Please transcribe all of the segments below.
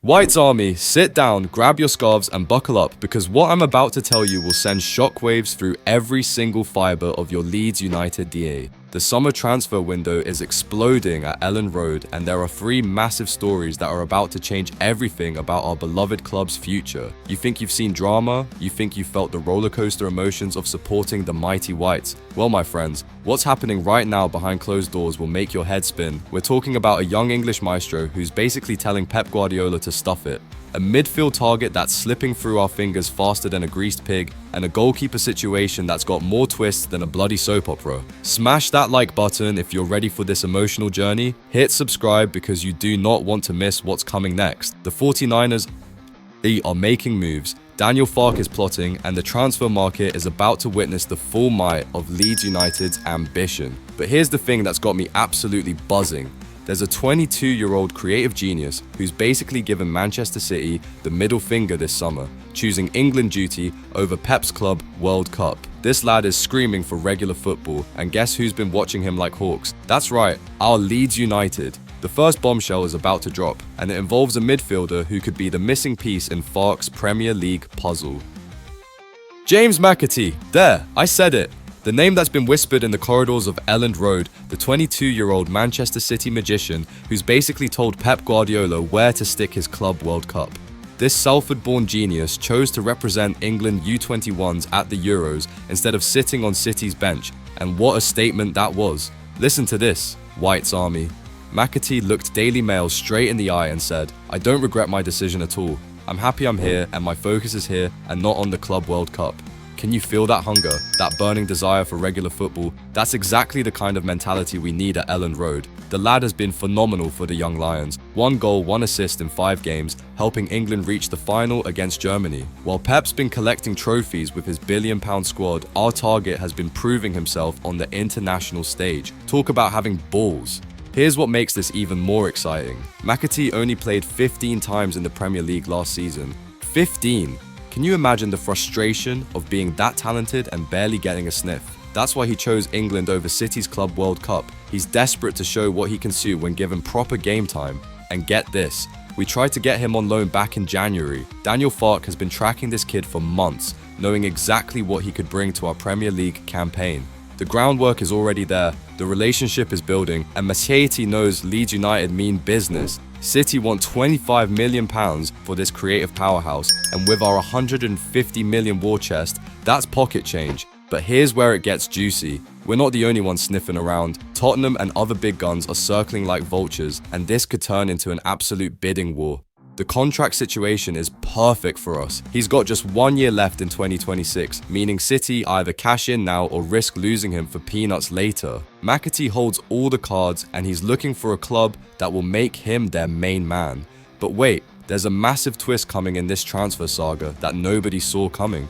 White's Army, sit down, grab your scarves and buckle up because what I'm about to tell you will send shockwaves through every single fibre of your Leeds United DA. The summer transfer window is exploding at Elland Road and there are 3 massive stories that are about to change everything about our beloved club's future. You think you've seen drama? You think you felt the rollercoaster emotions of supporting the mighty Whites? Well, my friends, what's happening right now behind closed doors will make your head spin. We're talking about a young English maestro who's basically telling Pep Guardiola to stuff it. A midfield target that's slipping through our fingers faster than a greased pig, and a goalkeeper situation that's got more twists than a bloody soap opera. Smash that like button if you're ready for this emotional journey. Hit subscribe because you do not want to miss what's coming next. The 49ers are making moves, Daniel Farke is plotting, and the transfer market is about to witness the full might of Leeds United's ambition. But here's the thing that's got me absolutely buzzing. There's a 22-year-old creative genius who's basically given Manchester City the middle finger this summer, choosing England duty over Pep's club World Cup. This lad is screaming for regular football, and guess who's been watching him like hawks? That's right, our Leeds United. The first bombshell is about to drop, and it involves a midfielder who could be the missing piece in Farke's Premier League puzzle. James McAtee. There, I said it. The name that's been whispered in the corridors of Elland Road, the 22-year-old Manchester City magician who's basically told Pep Guardiola where to stick his club World Cup. This Salford-born genius chose to represent England U21s at the Euros instead of sitting on City's bench, and what a statement that was. Listen to this, White's Army. McAtee looked Daily Mail straight in the eye and said, "I don't regret my decision at all. I'm happy I'm here and my focus is here and not on the Club World Cup." Can you feel that hunger, that burning desire for regular football? That's exactly the kind of mentality we need at Elland Road. The lad has been phenomenal for the young Lions. 1 goal, 1 assist in 5 games, helping England reach the final against Germany. While Pep's been collecting trophies with his billion-pound squad, our target has been proving himself on the international stage. Talk about having balls. Here's what makes this even more exciting. McAtee only played 15 times in the Premier League last season. 15! Can you imagine the frustration of being that talented and barely getting a sniff? That's why he chose England over City's Club World Cup. He's desperate to show what he can do when given proper game time. And get this, we tried to get him on loan back in January. Daniel Farke has been tracking this kid for months, knowing exactly what he could bring to our Premier League campaign. The groundwork is already there, the relationship is building, and McAtee knows Leeds United mean business. City want £25 million for this creative powerhouse, and with our 150 million war chest, that's pocket change. But here's where it gets juicy. We're not the only ones sniffing around. Tottenham and other big guns are circling like vultures, and this could turn into an absolute bidding war. The contract situation is perfect for us. He's got just 1 year left in 2026, meaning City either cash in now or risk losing him for peanuts later. McAtee holds all the cards and he's looking for a club that will make him their main man. But wait, there's a massive twist coming in this transfer saga that nobody saw coming.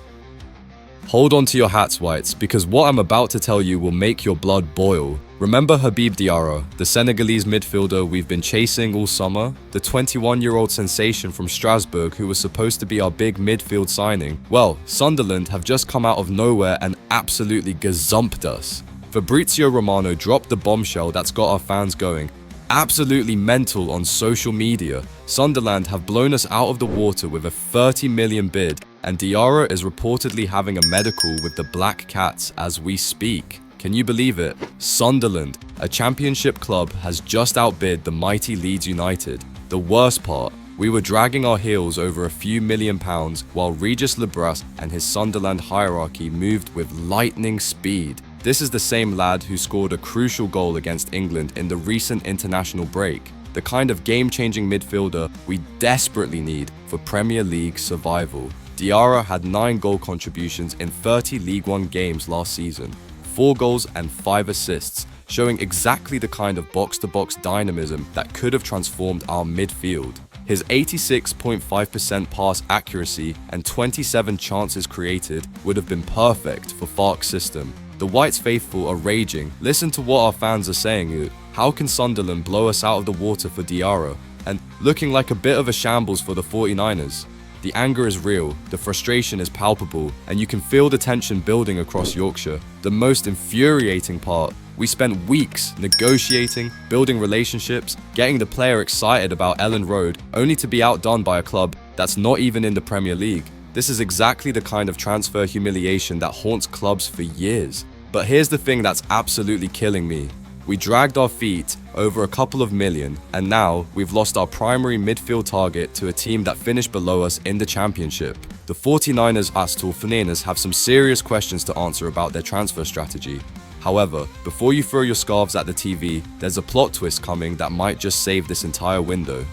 Hold on to your hats, Whites, because what I'm about to tell you will make your blood boil. Remember Habib Diarra, the Senegalese midfielder we've been chasing all summer? The 21-year-old sensation from Strasbourg who was supposed to be our big midfield signing? Well, Sunderland have just come out of nowhere and absolutely gazumped us. Fabrizio Romano dropped the bombshell that's got our fans going. Absolutely mental on social media. Sunderland have blown us out of the water with a 30 million bid, and Diarra is reportedly having a medical with the Black Cats as we speak. Can you believe it? Sunderland, a championship club, has just outbid the mighty Leeds United. The worst part, we were dragging our heels over a few £1 while Regis Lebras and his Sunderland hierarchy moved with lightning speed. This is the same lad who scored a crucial goal against England in the recent international break. The kind of game-changing midfielder we desperately need for Premier League survival. Diarra had 9 goal contributions in 30 League One games last season, 4 goals and 5 assists, showing exactly the kind of box-to-box dynamism that could have transformed our midfield. His 86.5% pass accuracy and 27 chances created would have been perfect for Farke's system. The Whites faithful are raging. Listen to what our fans are saying. How can Sunderland blow us out of the water for Diarra? And looking like a bit of a shambles for the 49ers. The anger is real, the frustration is palpable, and you can feel the tension building across Yorkshire. The most infuriating part: we spent weeks negotiating, building relationships, getting the player excited about Elland Road, only to be outdone by a club that's not even in the Premier League. This is exactly the kind of transfer humiliation that haunts clubs for years. But here's the thing that's absolutely killing me. We dragged our feet over a couple of million, and now we've lost our primary midfield target to a team that finished below us in the championship. The 49ers Astolfininas have some serious questions to answer about their transfer strategy. However, before you throw your scarves at the TV, there's a plot twist coming that might just save this entire window.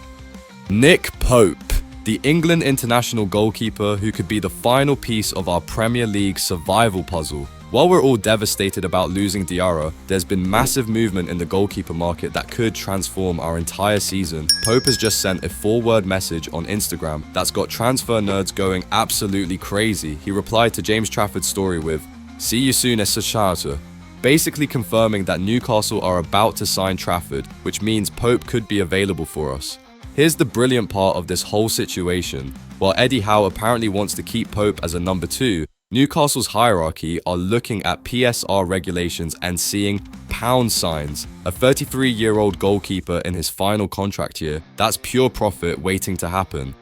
Nick Pope, the England international goalkeeper who could be the final piece of our Premier League survival puzzle. While we're all devastated about losing Diarra, there's been massive movement in the goalkeeper market that could transform our entire season. Pope has just sent a 4-word message on Instagram that's got transfer nerds going absolutely crazy. He replied to James Trafford's story with, "See you soon, Esachata," basically confirming that Newcastle are about to sign Trafford, which means Pope could be available for us. Here's the brilliant part of this whole situation. While Eddie Howe apparently wants to keep Pope as a number 2, Newcastle's hierarchy are looking at PSR regulations and seeing pound signs. A 33-year-old goalkeeper in his final contract year, that's pure profit waiting to happen.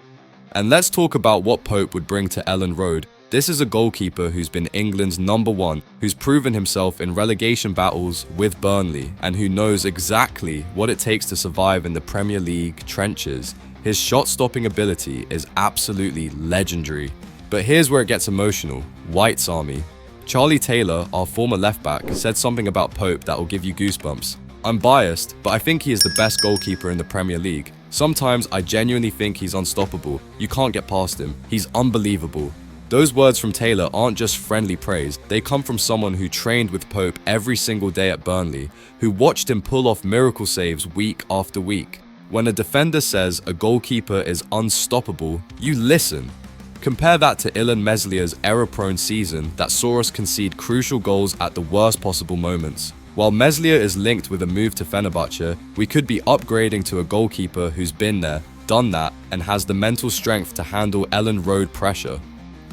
And let's talk about what Pope would bring to Elland Road. This is a goalkeeper who's been England's number 1, who's proven himself in relegation battles with Burnley, and who knows exactly what it takes to survive in the Premier League trenches. His shot-stopping ability is absolutely legendary. But here's where it gets emotional. White's Army. Charlie Taylor, our former left-back, said something about Pope that will give you goosebumps. I'm biased, but I think he is the best goalkeeper in the Premier League. Sometimes I genuinely think he's unstoppable. You can't get past him. He's unbelievable. Those words from Taylor aren't just friendly praise. They come from someone who trained with Pope every single day at Burnley, who watched him pull off miracle saves week after week. When a defender says a goalkeeper is unstoppable, you listen. Compare that to Illan Meslia's error-prone season that saw us concede crucial goals at the worst possible moments. While Meslia is linked with a move to Fenerbahce, we could be upgrading to a goalkeeper who's been there, done that, and has the mental strength to handle Elland Road pressure.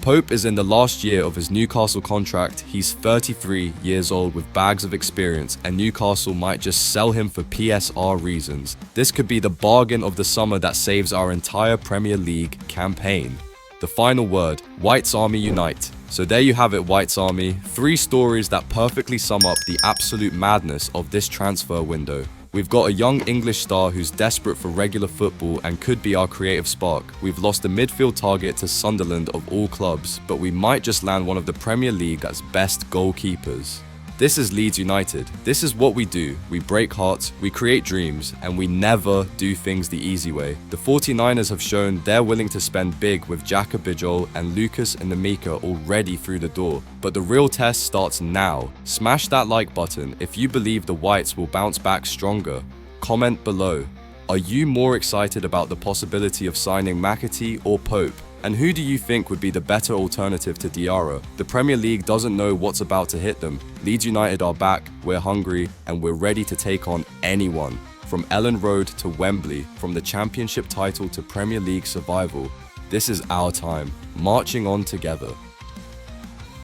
Pope is in the last year of his Newcastle contract. He's 33 years old with bags of experience, and Newcastle might just sell him for PSR reasons. This could be the bargain of the summer that saves our entire Premier League campaign. The final word: White's Army unite. So there you have it, White's Army. 3 stories that perfectly sum up the absolute madness of this transfer window. We've got a young English star who's desperate for regular football and could be our creative spark. We've lost a midfield target to Sunderland of all clubs, but we might just land one of the Premier League's best goalkeepers. This is Leeds United. This is what we do. We break hearts, we create dreams, and we never do things the easy way. The 49ers have shown they're willing to spend big with Xhaka Bijol and Lucas Ndamika already through the door. But the real test starts now. Smash that like button if you believe the Whites will bounce back stronger. Comment below. Are you more excited about the possibility of signing McAtee or Pope? And who do you think would be the better alternative to Diarra? The Premier League doesn't know what's about to hit them. Leeds United are back, we're hungry, and we're ready to take on anyone. From Elland Road to Wembley, from the Championship title to Premier League survival, this is our time, marching on together.